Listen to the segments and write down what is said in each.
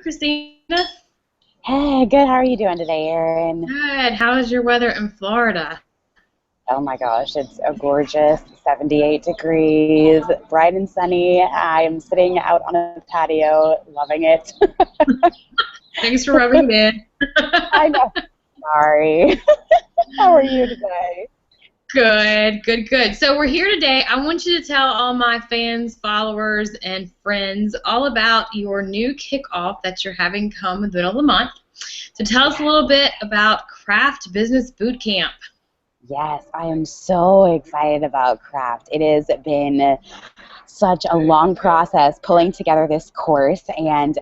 Christina? Hey, good. How are you doing today, Erin? Good. How is your weather in Florida? Oh my gosh, it's a gorgeous 78 degrees, bright and sunny. I'm sitting out on a patio, loving it. Thanks for rubbing it in. I know. Sorry. How are you today? Good, good, good. So we're here today. I want you to tell all my fans, followers, and friends all about your new kickoff that you're having come in the middle of the month. So tell us a little bit about Craft Business Bootcamp. Yes, I am so excited about Craft. It has been such a long process pulling together this course, and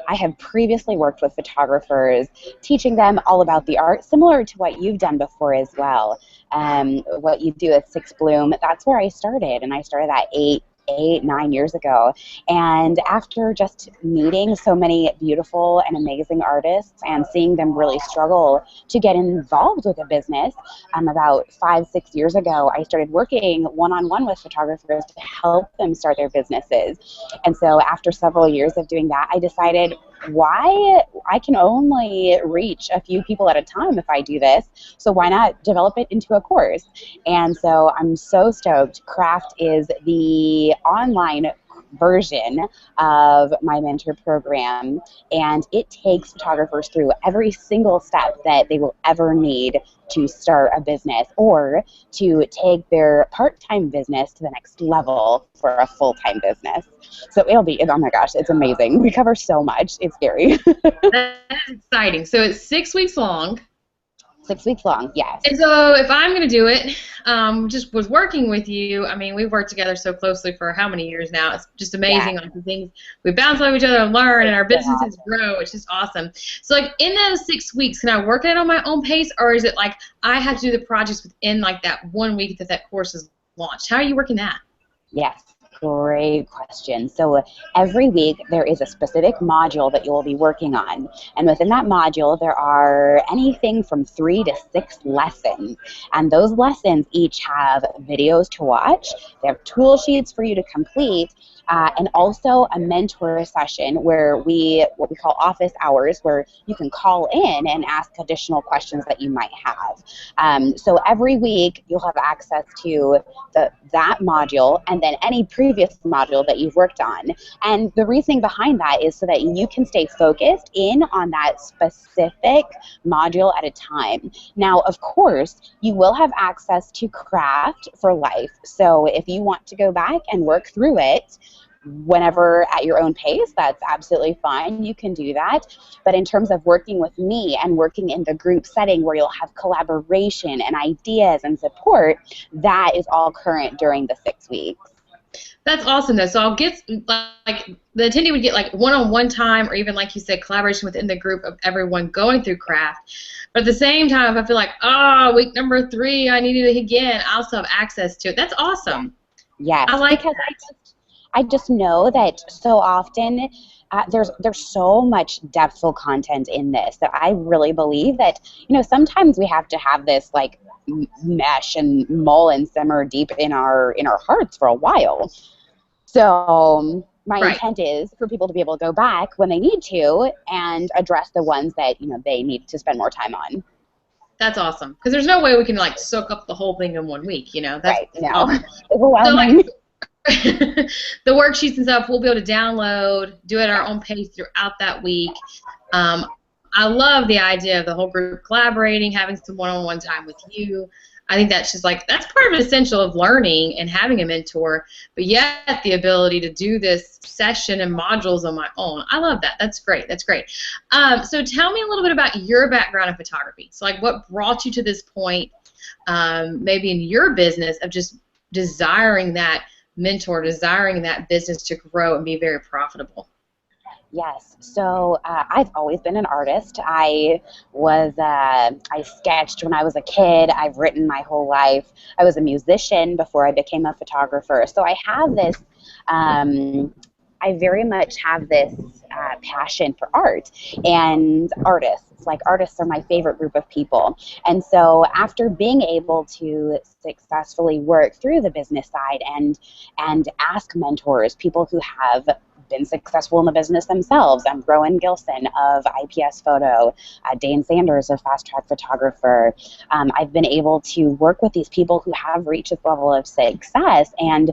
I have previously worked with photographers, teaching them all about the art, similar to what you've done before as well. What you do at Six Bloom, that's where I started, and I started that 9 years ago. And after just meeting so many beautiful and amazing artists and seeing them really struggle to get involved with a business, about 5-6 years ago, I started working one-on-one with photographers to help them start their businesses. And so after several years of doing that, I decided, why I can only reach a few people at a time if I do this, so why not develop it into a course? And so I'm so stoked. Craft is the online version of my mentor program, and it takes photographers through every single step that they will ever need to start a business or to take their part-time business to the next level for a full-time business. So it'll be, oh my gosh, it's amazing. We cover so much. It's scary. That is exciting. So it's 6 weeks long. 6 weeks long, yes. And so if I'm going to do it, just was working with you, I mean, we've worked together so closely for how many years now? It's just amazing. Like the things we bounce off each other and learn, and our businesses grow. It's just awesome. So like in those 6 weeks, can I work it on my own pace, or is it like I have to do the projects within like that 1 week that course is launched? How are you working that? Yes. Great question. So every week there is a specific module that you will be working on. And within that module there are anything from 3 to 6 lessons. And those lessons each have videos to watch. They have tool sheets for you to complete. And also a mentor session where what we call office hours, where you can call in and ask additional questions that you might have. So every week you'll have access to that module and then any previous module that you've worked on. And the reasoning behind that is so that you can stay focused in on that specific module at a time. Now, of course, you will have access to Craft for life. So if you want to go back and work through it whenever at your own pace, that's absolutely fine. You can do that. But in terms of working with me and working in the group setting where you'll have collaboration and ideas and support, that is all current during the 6 weeks. That's awesome, though. So I'll get, like, the attendee would get, like, one-on-one time, or even, like you said, collaboration within the group of everyone going through Craft. But at the same time, if I feel like, oh, week number 3, I need it again, I also have access to it. That's awesome. Yes, I like because that. I just know that so often there's so much depthful content in this that I really believe that, sometimes we have to have this like mesh and mull and simmer deep in our hearts for a while. So my intent is for people to be able to go back when they need to and address the ones that they need to spend more time on. That's awesome, because there's no way we can like soak up the whole thing in 1 week. That's right. No, awesome. overwhelming. So, the worksheets and stuff we'll be able to download, do it at our own pace throughout that week. I love the idea of the whole group collaborating, having some one-on-one time with you. I think that's just like, that's part of an essential of learning and having a mentor, but yet the ability to do this session and modules on my own. I love that. That's great. That's great. So tell me a little bit about your background in photography. So like what brought you to this point, maybe in your business, of just desiring that mentor, desiring that business to grow and be very profitable? Yes. So I've always been an artist. I sketched when I was a kid. I've written my whole life. I was a musician before I became a photographer. So I have this, I very much have this passion for art and artists. Like, artists are my favorite group of people. And so after being able to successfully work through the business side and ask mentors, people who have been successful in the business themselves. Rowan Gilson of IPS Photo, Dane Sanders of Fast Track Photographer. I've been able to work with these people who have reached this level of success, and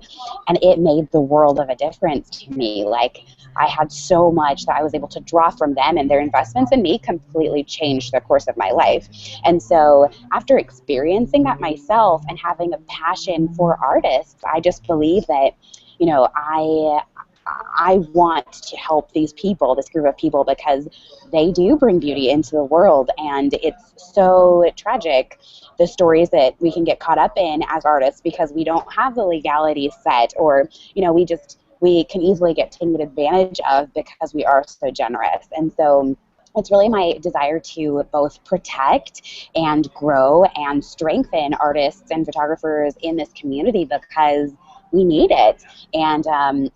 it made the world of a difference to me. Like, I had so much that I was able to draw from them, and their investments in me completely changed the course of my life. And so after experiencing that myself and having a passion for artists, I just believe that, you know, I want to help these people, this group of people, because they do bring beauty into the world, and it's so tragic, the stories that we can get caught up in as artists because we don't have the legalities set, or, you know, we can easily get taken advantage of because we are so generous. And so it's really my desire to both protect and grow and strengthen artists and photographers in this community because we need it, and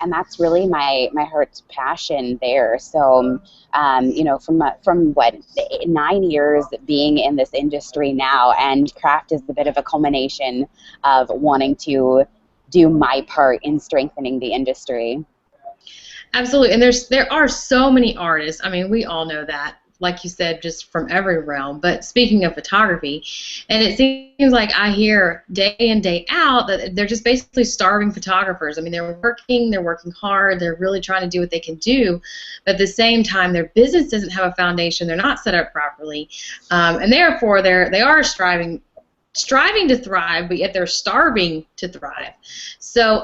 that's really my heart's passion there. So, you know, from what 9 years being in this industry now, and craft is a bit of a culmination of wanting to do my part in strengthening the industry. Absolutely, and there are so many artists. I mean, we all know that, like you said, just from every realm. But speaking of photography, and it seems like I hear day in, day out that they're just basically starving photographers. I mean, they're working hard, they're really trying to do what they can do, but at the same time, their business doesn't have a foundation, they're not set up properly, and therefore they are striving to thrive, but yet they're starving to thrive. So,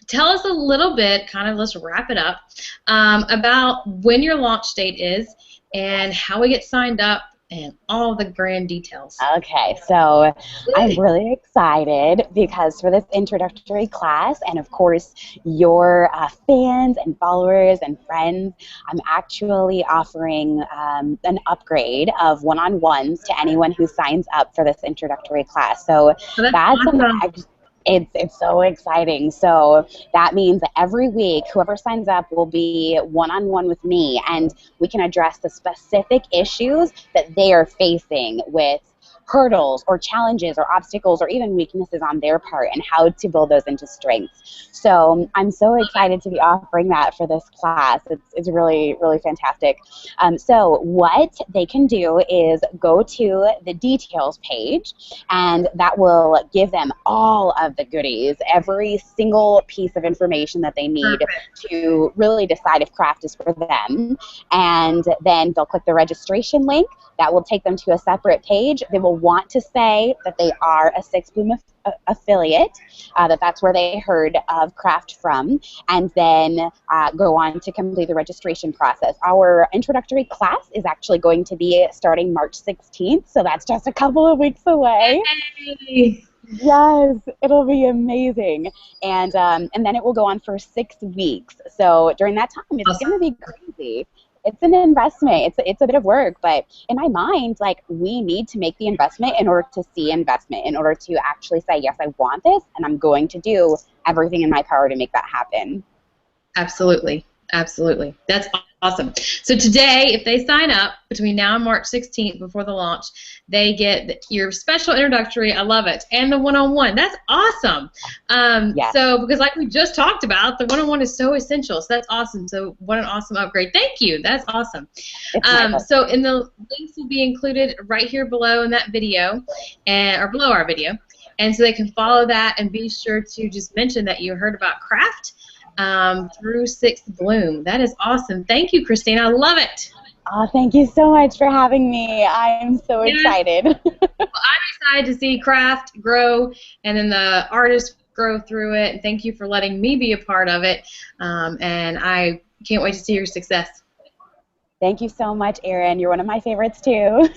tell us a little bit, kind of, let's wrap it up, about when your launch date is and how we get signed up and all the grand details. Okay, so I'm really excited because for this introductory class, and of course your fans and followers and friends, I'm actually offering an upgrade of one-on-ones to anyone who signs up for this introductory class. So that's awesome. It's so exciting. So that means that every week, whoever signs up will be one-on-one with me, and we can address the specific issues that they are facing with hurdles or challenges or obstacles or even weaknesses on their part, and how to build those into strengths. So I'm so excited to be offering that for this class. It's really, really fantastic. So what they can do is go to the details page, and that will give them all of the goodies, every single piece of information that they need to really decide if craft is for them. And then they'll click the registration link. That will take them to a separate page. They will want to say that they are a Six Bloom affiliate, that's where they heard of craft from, and then go on to complete the registration process. Our introductory class is actually going to be starting March 16th, so that's just a couple of weeks away. Yay. Yes, it'll be amazing. And then it will go on for 6 weeks. So during that time, it's going to be crazy. It's an investment. It's a bit of work, but in my mind, like, we need to make the investment in order to see investment, in order to actually say, yes, I want this, and I'm going to do everything in my power to make that happen. Absolutely. Absolutely. That's awesome. So today, if they sign up between now and March 16th before the launch, they get your special introductory, I love it, and the one-on-one. That's awesome. Yes. So, because like we just talked about, the one-on-one is so essential. So that's awesome. So what an awesome upgrade. Thank you. That's awesome. So in the links will be included right here below in that video, or below our video. And so they can follow that, and be sure to just mention that you heard about craft through Sixth Bloom. That is awesome. Thank you, Christina. I love it. Oh, thank you so much for having me. I'm so excited. Well, I'm excited to see craft grow, and then the artists grow through it. And thank you for letting me be a part of it. And I can't wait to see your success. Thank you so much, Erin. You're one of my favorites, too.